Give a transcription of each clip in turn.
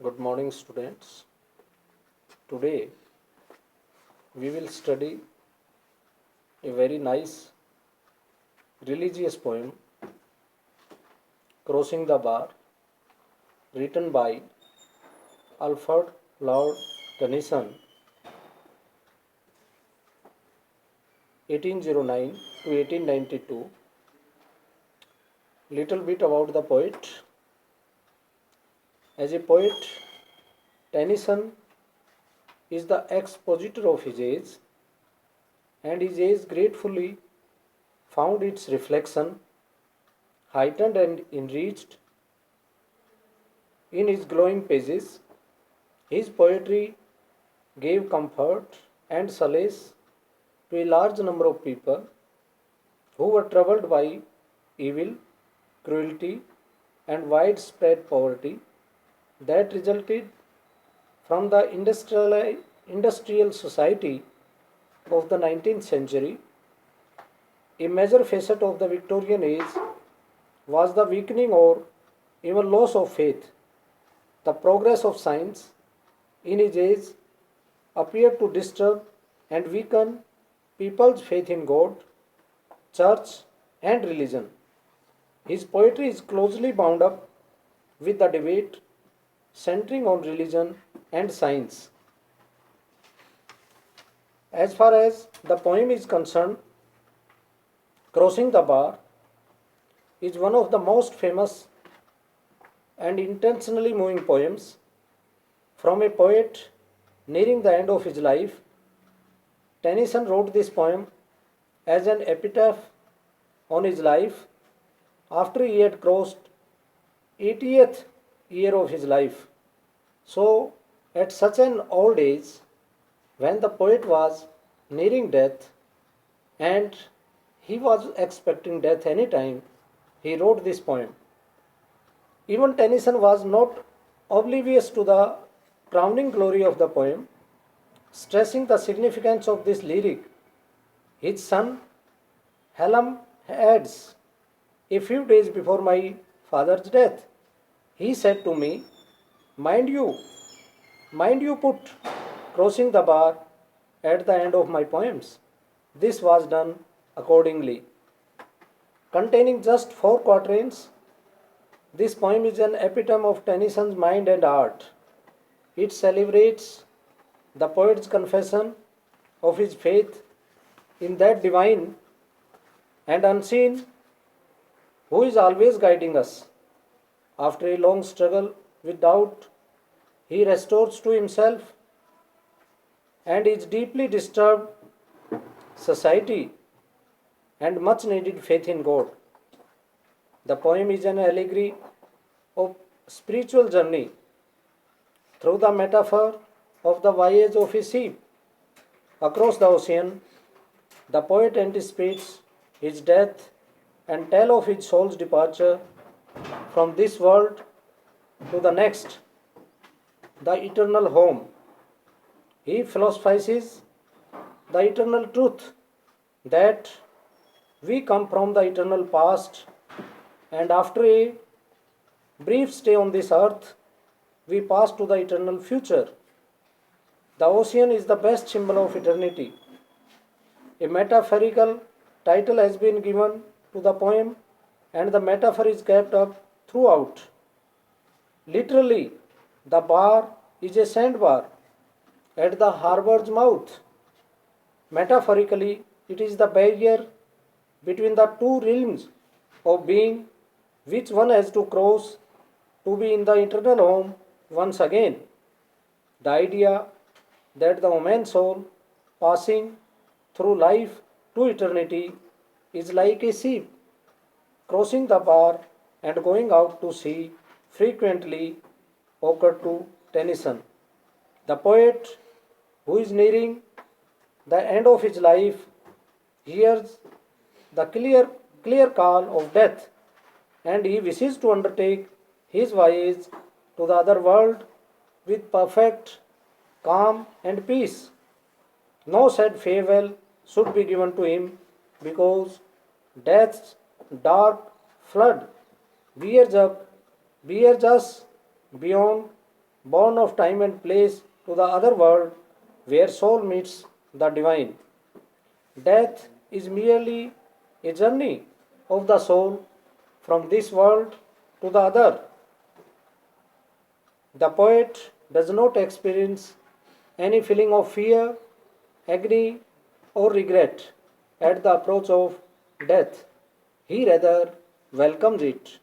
Good morning, students. Today we will study a very nice religious poem, Crossing the Bar, written by Alfred Lord Tennyson, 1809 to 1892. Little bit about the poet. As a poet, Tennyson is the expositor of his age, and his age gratefully found its reflection heightened and enriched in his glowing pages. His poetry gave comfort and solace to a large number of people who were troubled by evil, cruelty, and widespread poverty that resulted from the industrial society of the 19th century. A major facet of the Victorian age was the weakening or even loss of faith. The progress of science in his age appeared to disturb and weaken people's faith in God, church, and religion. His poetry is closely bound up with the debate centering on religion and science. As far as the poem is concerned, Crossing the Bar is one of the most famous and intentionally moving poems from a poet nearing the end of his life. Tennyson wrote this poem as an epitaph on his life after he had crossed 80th year of his life. So, at such an old age, when the poet was nearing death and he was expecting death any time, he wrote this poem. Even Tennyson was not oblivious to the crowning glory of the poem, stressing the significance of this lyric. His son Hallam adds, "A few days before my father's death, he said to me, Mind you, mind you put crossing the bar at the end of my poems." This was done accordingly. Containing just 4 quatrains, this poem is an epitome of Tennyson's mind and art. It celebrates the poet's confession of his faith in that divine and unseen who is always guiding us. After a long struggle with doubt, he restores to himself and his deeply disturbed society and much needed faith in God. The poem is an allegory of spiritual journey through the metaphor of the voyage of a ship across the ocean. The poet anticipates his death and tells of his soul's departure from this world to the next, the eternal home. He philosophizes the eternal truth that we come from the eternal past, and after a brief stay on this earth, we pass to the eternal future. The ocean is the best symbol of eternity. A metaphorical title has been given to the poem, and the metaphor is kept up throughout. Literally, the bar is a sandbar at the harbor's mouth. Metaphorically, it is the barrier between the two realms of being which one has to cross to be in the eternal home once again. The idea that the human soul passing through life to eternity is like a ship crossing the bar and going out to sea frequently occurred to Tennyson. The poet who is nearing the end of his life hears the clear call of death, and he wishes to undertake his voyage to the other world with perfect calm and peace. No sad farewell should be given to him because death's dark flood bears us beyond born of time and place to the other world where soul meets the divine. Death is merely a journey of the soul from this world to the other. The poet does not experience any feeling of fear, agony, or regret at the approach of death. He rather welcomes it,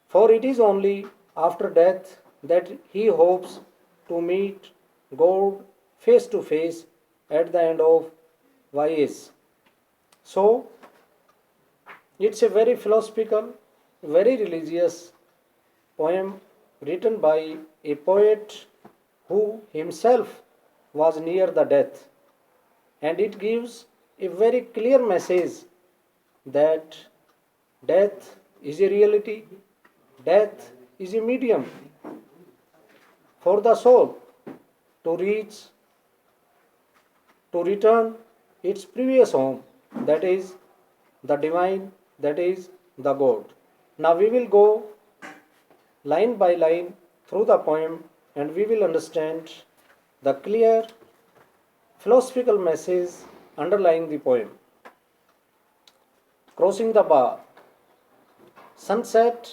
for it is only after death that he hopes to meet God face to face at the end of voyage. So, it's a very philosophical, very religious poem written by a poet who himself was near the death, and it gives a very clear message that death is a reality, death is a medium for the soul to reach, to return its previous home, that is the divine, that is the God. Now we will go line by line through the poem and we will understand the clear philosophical message underlying the poem. Crossing the bar, sunset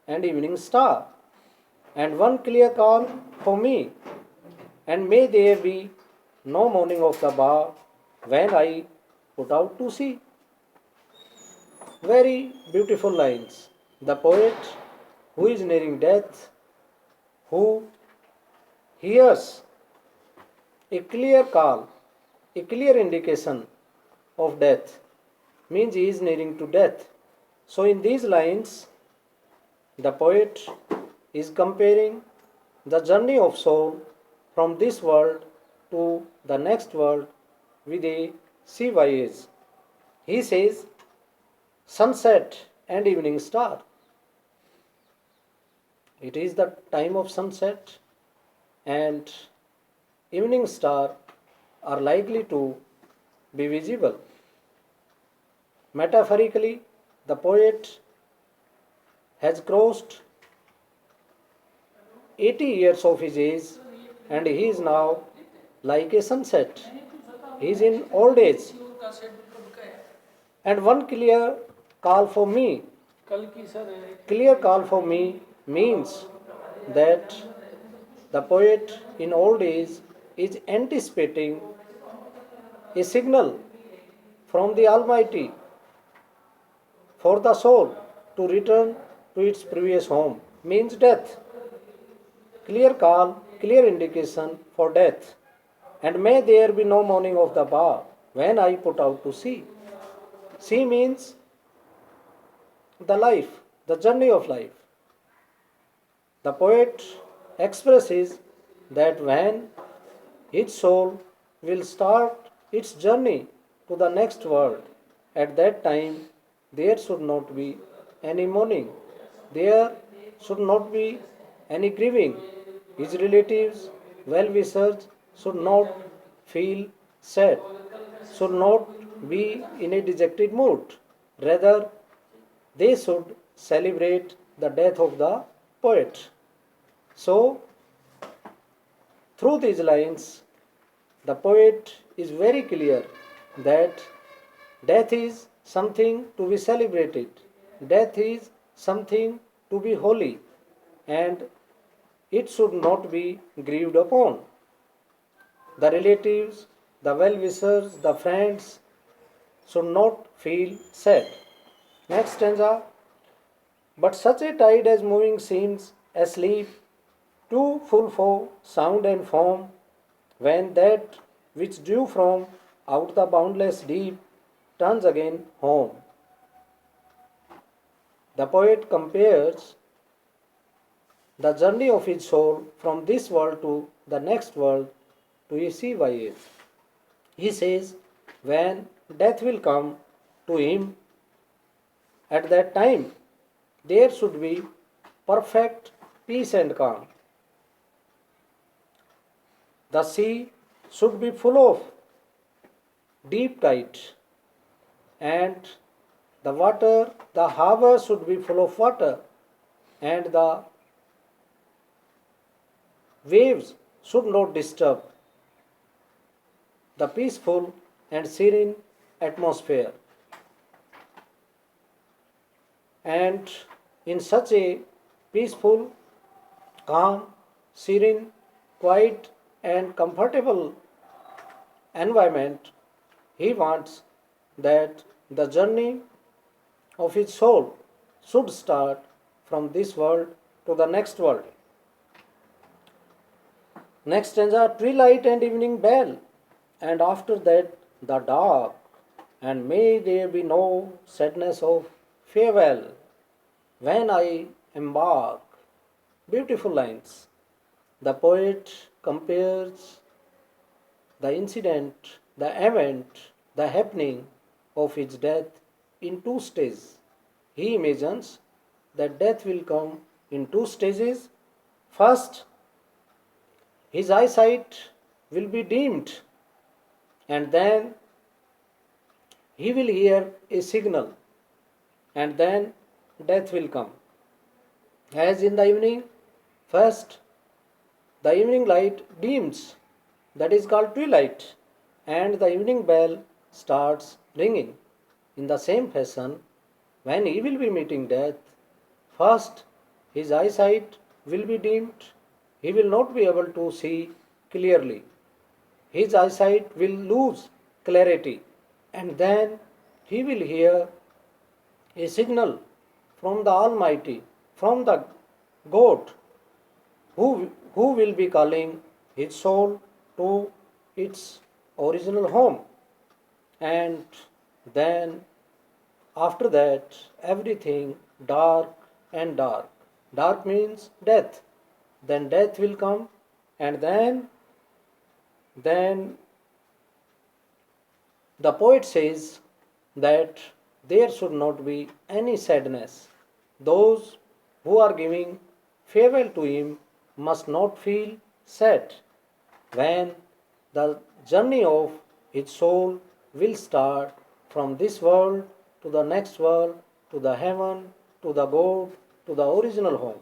and evening star, and one clear call for me, and may there be no morning of the bar when I put out to sea. Very beautiful lines. The poet who is nearing death, who hears a clear call, a clear indication of death, means he is nearing to death. So, in these lines, the poet is comparing the journey of soul from this world to the next world with a sea voyage. He says, sunset and evening star. It is the time of sunset, and evening star are likely to be visible. Metaphorically, the poet has crossed 80 years of his age and he is now like a sunset. He is in old age. And one clear call for me, clear call for me means that the poet in old age is anticipating a signal from the Almighty for the soul to return to its previous home, means death. Clear call, clear indication for death. And may there be no morning of the bar when I put out to sea. Sea means the life, the journey of life. The poet expresses that when his soul will start its journey to the next world, at that time there should not be any mourning, there should not be any grieving. His relatives, well wishers, should not feel sad, should not be in a dejected mood. Rather, they should celebrate the death of the poet. So, through these lines, the poet is very clear that death is something to be celebrated, death is something to be holy, and it should not be grieved upon. The relatives, the well wishers, the friends should not feel sad. Next stanza. But such a tide as moving seems asleep, too full for sound and form, when that which drew from out the boundless deep turns again home. The poet compares the journey of his soul from this world to the next world to a sea voyage. He says, when death will come to him, at that time there should be perfect peace and calm. The sea should be full of deep tide, and the water, the harbor should be full of water, and the Waves should not disturb the peaceful and serene atmosphere. And in such a peaceful, calm, serene, quiet, and comfortable environment, he wants that the journey of his soul should start from this world to the next world. Next stanza, twilight and evening bell, and after that the dark, and may there be no sadness of farewell when I embark. Beautiful lines. The poet compares the incident, the event, the happening of his death in two stages. He imagines that death will come in two stages. First, his eyesight will be dimmed, and then he will hear a signal, and then death will come. As in the evening, first the evening light dims, that is called twilight, and the evening bell starts ringing. In the same fashion, when he will be meeting death, first his eyesight will be dimmed, he will not be able to see clearly, his eyesight will lose clarity, and then he will hear a signal from the Almighty, from the God, who will be calling his soul to its original home. And then after that, everything dark and dark. Dark means death. Then death will come, and then the poet says that there should not be any sadness. Those who are giving farewell to him must not feel sad when the journey of his soul will start from this world to the next world, to the heaven, to the God, to the original home.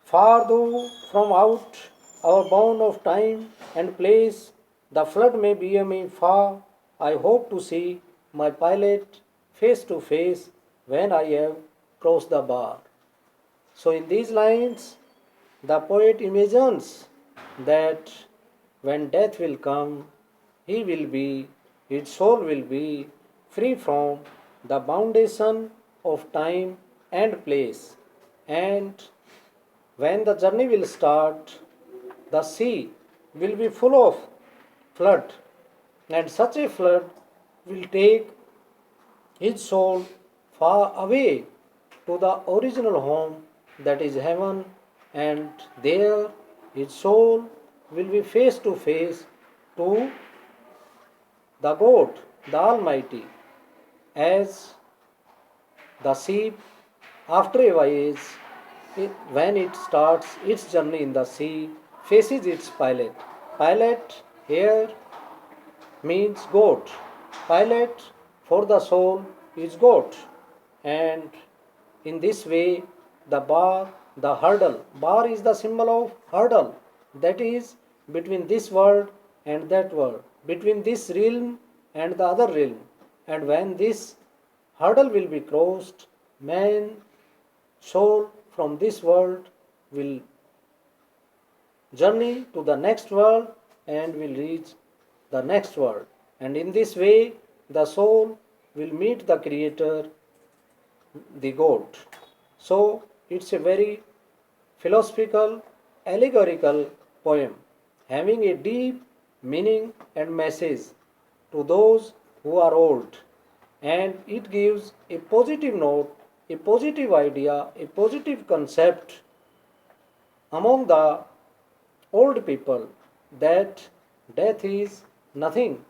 Far though from out our bound of time and place, the flood may bear me far. I hope to see my pilot face to face when I have crossed the bar. So, in these lines, the poet imagines that when death will come, his soul will be free from the foundation of time and place. And when the journey will start, the sea will be full of flood, and such a flood will take his soul far away to the original home, that is heaven, and there his soul will be face to face to the God, the Almighty, as the ship after a voyage, when it starts its journey in the sea, faces its pilot. Pilot here means goat. Pilot for the soul is goat. And in this way, the bar, the hurdle, bar is the symbol of hurdle, that is between this world and that world, between this realm and the other realm. And when this hurdle will be crossed, man, soul from this world will journey to the next world and will reach the next world. And in this way, the soul will meet the Creator, the God. So, it's a very philosophical, allegorical poem having a deep meaning and message to those who are old. And it gives a positive note, a positive idea, a positive concept among the old people that death is nothing.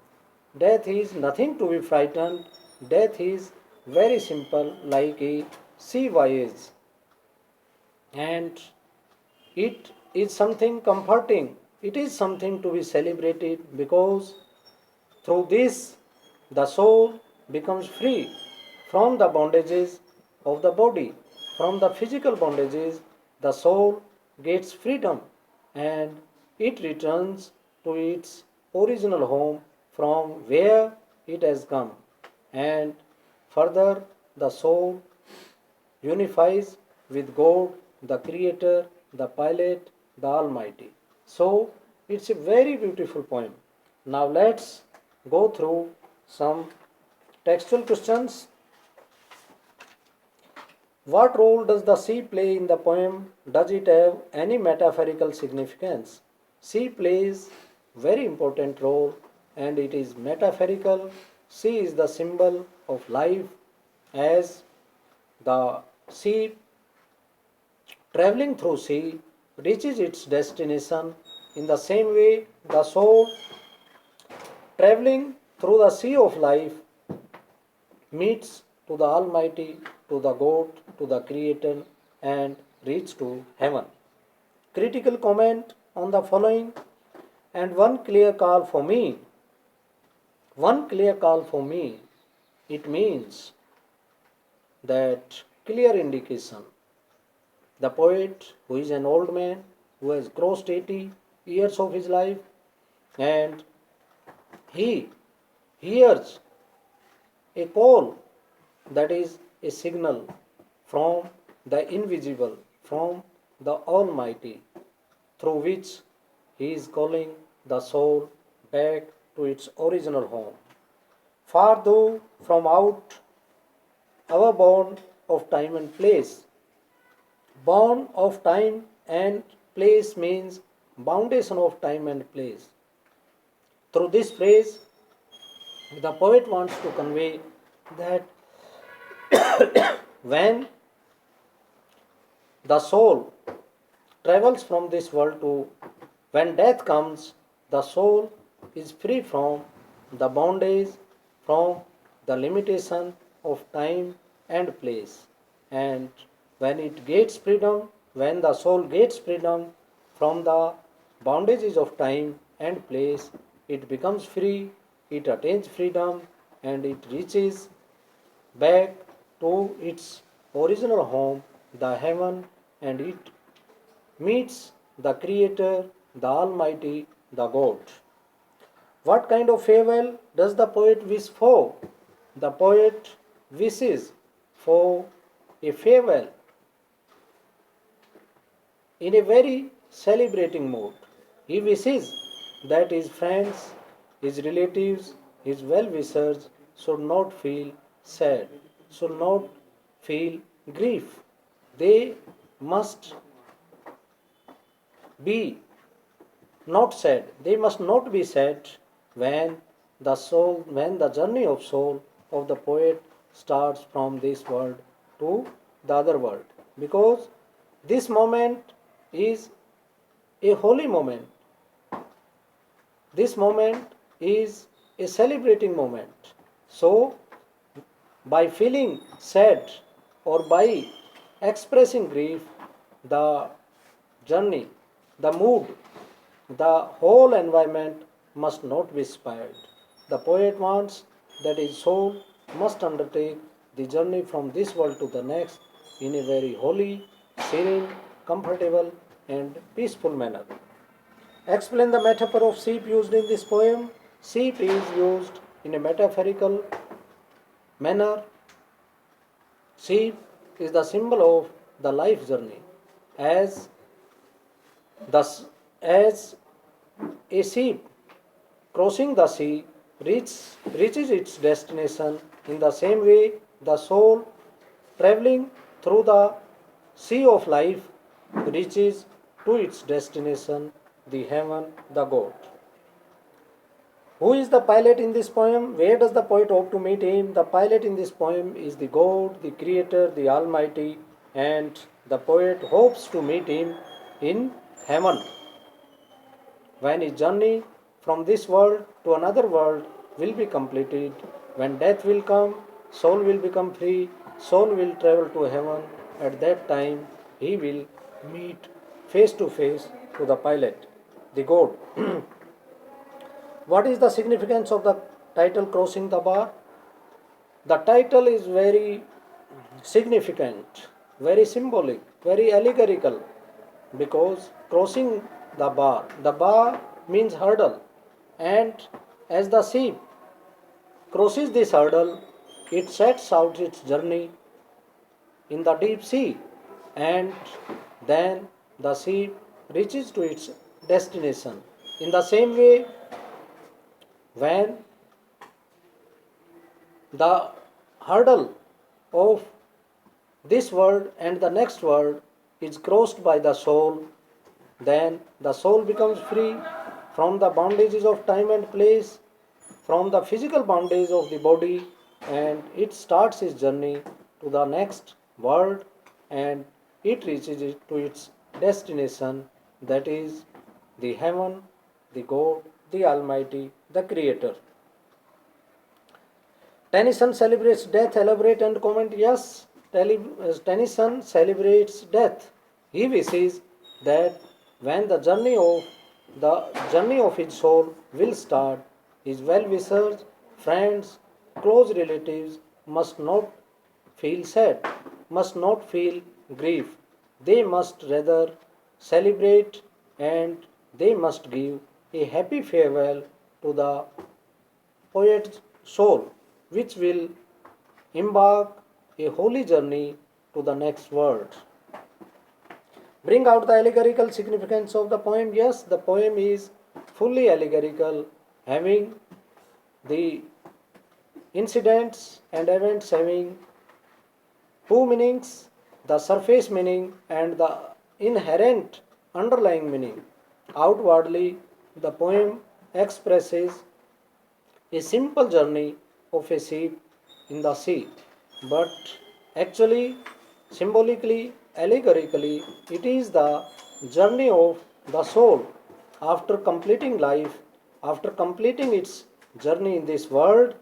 Death is nothing to be frightened. Death is very simple, like a sea voyage. And it is something comforting. It is something to be celebrated because through this the soul becomes free from the bondages of the body, from the physical bondages. The soul gets freedom and it returns to its original home from where it has come. And further, the soul unifies with God, the Creator, the Pilot, the Almighty. So, it's a very beautiful poem. Now, let's go through some textual questions. What role does the sea play in the poem? Does it have any metaphorical significance? Sea plays very important role and it is metaphorical. Sea is the symbol of life as the sea traveling through sea reaches its destination. In the same way, the soul traveling through the sea of life meets to the Almighty, to the God, to the Creator, and reach to heaven. Critical comment on the following, and one clear call for me. One clear call for me. It means that clear indication. The poet, who is an old man, who has crossed 80 years of his life, and he hears a call that is a signal from the invisible, from the Almighty, through which he is calling the soul back to its original home. Far though from out our bound of time and place. Bound of time and place means foundation of time and place. Through this phrase, the poet wants to convey that when the soul travels from this world to when death comes, the soul is free from the bondage, from the limitation of time and place. And when it gets freedom, when the soul gets freedom from the bondages of time and place, it becomes free, it attains freedom, and it reaches back to its original home, the heaven, and it meets the Creator, the Almighty, the God. What kind of farewell does the poet wish for? The poet wishes for a farewell in a very celebrating mood. He wishes that his friends, his relatives, his well wishers should not feel sad, should not feel grief. They must be not sad. They must not be sad when the journey of soul of the poet starts from this world to the other world. Because this moment is a holy moment. This moment is a celebrating moment. So, by feeling sad or by expressing grief, the journey, the mood, the whole environment must not be spoiled. The poet wants that his soul must undertake the journey from this world to the next in a very holy, serene, comfortable, and peaceful manner. Explain the metaphor of sheep used in this poem. Sheep is used in a metaphorical manner. Sheep is the symbol of the life journey. As thus as a sheep crossing the sea reaches its destination, in the same way the soul traveling through the sea of life reaches to its destination, the heaven, the God. Who is the pilot in this poem? Where does the poet hope to meet him? The pilot in this poem is the God, the Creator, the Almighty, and the poet hopes to meet him in heaven. When his journey from this world to another world will be completed, when death will come, soul will become free, soul will travel to heaven. At that time, he will meet face to face to the pilot, the God. What is the significance of the title Crossing the Bar? The title is very significant, very symbolic, very allegorical. because crossing the bar means hurdle, and as the ship crosses this hurdle, it sets out its journey in the deep sea, and then the ship reaches to its destination. In the same way, when the hurdle of this world and the next world is crossed by the soul, then the soul becomes free from the bondages of time and place, from the physical bondage of the body, and it starts its journey to the next world, and it reaches it to its destination, that is the heaven, the God, the Almighty, the Creator. Tennyson celebrates death, elaborate and comment. Yes, Tennyson celebrates death. He wishes that when the journey of his soul will start, his well-wishers, friends, close relatives must not feel sad, must not feel grief. They must rather celebrate, and they must give a happy farewell to the poet's soul, which will embark a holy journey to the next world. Bring out the allegorical significance of the poem. Yes, the poem is fully allegorical, having the incidents and events having two meanings, the surface meaning and the inherent underlying meaning. Outwardly, the poem expresses a simple journey of a ship in the sea, but actually, symbolically, allegorically, it is the journey of the soul after completing life, after completing its journey in this world.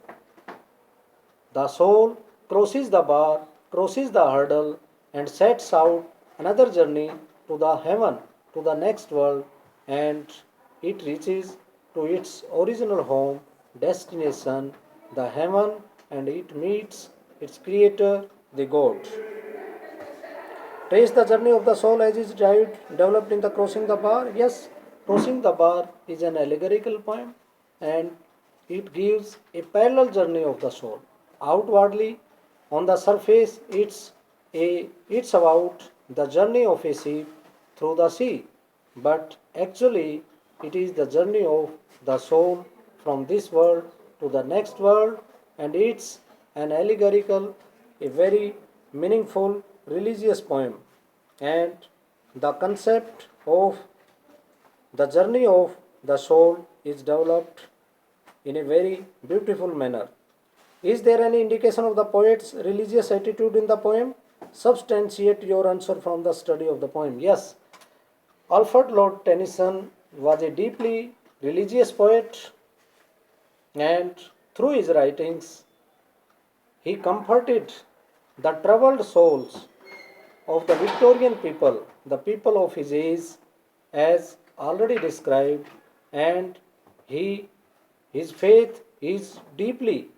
The soul crosses the bar, crosses the hurdle, and sets out another journey to the heaven, to the next world, and it reaches to its original home, destination, the heaven, and it meets its creator, the God. Trace the journey of the soul as is developed in the Crossing the Bar. Yes, Crossing the Bar is an allegorical poem, and it gives a parallel journey of the soul. Outwardly, on the surface, it's about the journey of a ship through the sea, but actually, it is the journey of the soul from this world to the next world, and it's an allegorical, a very meaningful religious poem. And the concept of the journey of the soul is developed in a very beautiful manner. Is there any indication of the poet's religious attitude in the poem? Substantiate your answer from the study of the poem. Yes, Alfred Lord Tennyson was a deeply religious poet, and through his writings, he comforted the troubled souls of the Victorian people, the people of his age, as already described, and he, his faith is deeply,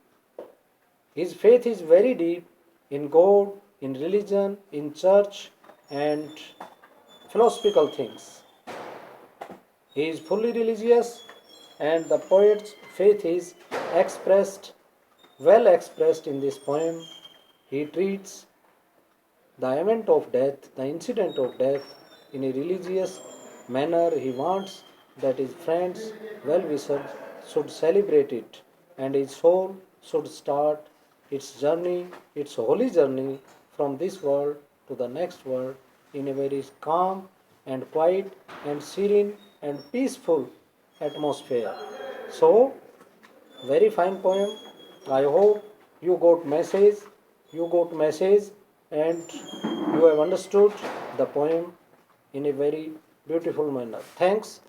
his faith is very deep in God, in religion, in church, and philosophical things. He is fully religious, and the poet's faith is expressed, well expressed in this poem. He treats the event of death, the incident of death, in a religious manner. He wants that his friends, well wishers, should celebrate it, and his soul should start its journey, its holy journey from this world to the next world in a very calm and quiet and serene and peaceful atmosphere. So, very fine poem. I hope you got message, and you have understood the poem in a very beautiful manner. Thanks.